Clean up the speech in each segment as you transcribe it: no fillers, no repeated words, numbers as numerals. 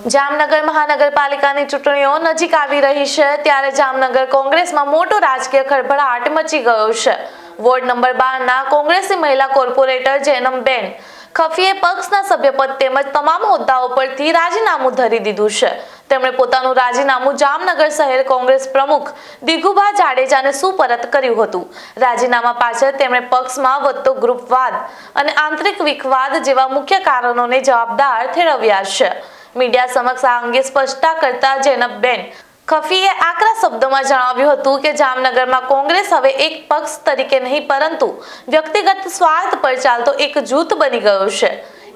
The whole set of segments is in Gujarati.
જામનગર મહાનગરપાલિકાની ચૂંટણીઓ નજીક આવી રહી છે ત્યારે જામનગર કોંગ્રેસમાં મોટો રાજકીય ખળભળાટ મચી ગયો છે। વોર્ડ નંબર 12 ના કોંગ્રેસી મહિલા કોર્પોરેટર જેનમબેન ખફીએ પક્ષના સભ્યપદ તેમજ તમામ હોદ્દાઓ પરથી રાજીનામું ધરી દીધું છે। તેમણે પોતાનું રાજીનામું જામનગર શહેર કોંગ્રેસ પ્રમુખ દિગુભા જાડેજાને સુપરત કર્યું હતું। રાજીનામા પાછળ તેમણે પક્ષમાં વધતો ગ્રુપવાદ અને આંતરિક વિખવાદ જેવા મુખ્ય કારણોને જવાબદાર ઠેરવ્યા છે। મીડિયા સમક્ષ આ અંગે સ્પષ્ટતા કરતા જેનબબેન ખફીએ આકરા શબ્દોમાં જણાવ્યું હતું કે જામનગરમાં કોંગ્રેસ હવે એક પક્ષ તરીકે નહીં પરંતુ વ્યક્તિગત સ્વાર્થ પર ચાલતો એક જૂથ બની ગયો છે।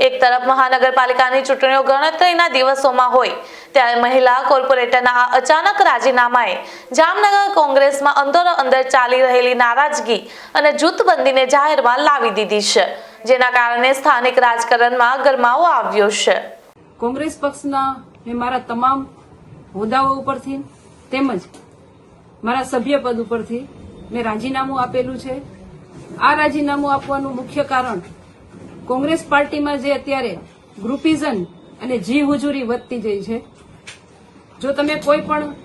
એક તરફ મહાનગરપાલિકાની ચૂંટણીઓ ગણતરીના દિવસોમાં હોય ત્યારે મહિલા કોર્પોરેટરના આ અચાનક રાજીનામાએ જામનગર કોંગ્રેસમાં અંદરો-અંદર ચાલી રહેલી નારાજગી અને જૂથબંધીને જાહેરમાં લાવી દીધી છે, જેના કારણે સ્થાનિક રાજકારણમાં ગરમાવો આવ્યો છે। કોંગ્રેસ પક્ષના મેં મારા તમામ હોદ્દાઓ ઉપરથી તેમજ મારા સભ્યપદ ઉપરથી મેં રાજીનામું આપેલું છે। આ રાજીનામું આપવાનું મુખ્ય કારણ કોંગ્રેસ પાર્ટીમાં જે અત્યારે ગ્રુપિઝમ અને જી હુજુરી વધતી જઈ છે। જો તમે કોઈ પણ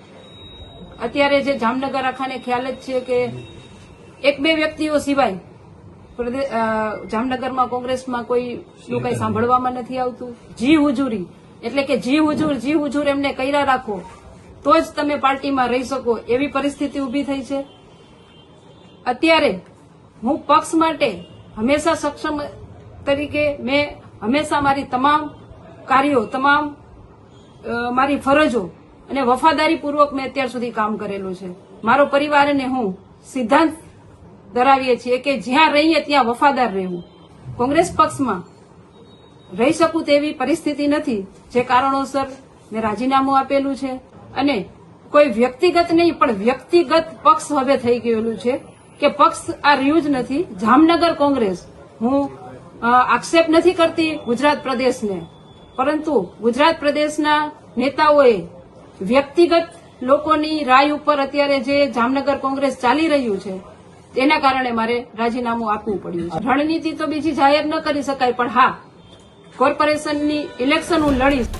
અત્યારે જે જામનગર આખાને ખ્યાલ જ છે કે એક બે વ્યક્તિઓ સિવાય જામનગરમાં કોંગ્રેસમાં કોઈ કઈ સાંભળવામાં નથી આવતું। જી હુજુરી એટલે કે જી હુજુર એમને કર્યા રાખો તો જ તમે પાર્ટીમાં રહી શકો એવી પરિસ્થિતિ ઉભી થઈ છે। અત્યારે હું પક્ષ માટે હંમેશા સક્ષમ તરીકે મેં હંમેશા મારી તમામ કાર્યો મારી ફરજો અને વફાદારીપૂર્વક મેં અત્યાર સુધી કામ કરેલું છે। મારો પરિવાર અને હું સિદ્ધાંત ધરાવીએ છીએ કે જ્યાં રહીએ ત્યાં વફાદાર રહેવું। કોંગ્રેસ પક્ષમાં રહી શકું તેવી પરિસ્થિતિ નથી, જે કારણોસર મેં રાજીનામું આપેલું છે અને કોઈ વ્યક્તિગત નહીં પણ વ્યક્તિગત પક્ષ હવે થઈ ગયેલું છે કે પક્ષ આ રહ્યું જ નથી। જામનગર કોંગ્રેસ હું આક્ષેપ નથી કરતી ગુજરાત પ્રદેશને, પરંતુ ગુજરાત પ્રદેશના નેતાઓએ વ્યક્તિગત લોકોની રાય ઉપર અત્યારે જે જામનગર કોંગ્રેસ ચાલી રહ્યું છે તેના કારણે મારે રાજીનામું આપવું પડ્યું છે। રણનીતિ તો બીજી જાહેર ન કરી શકાય, પણ હા, કોર્પોરેશનની ઇલેક્શન હું લડીશ।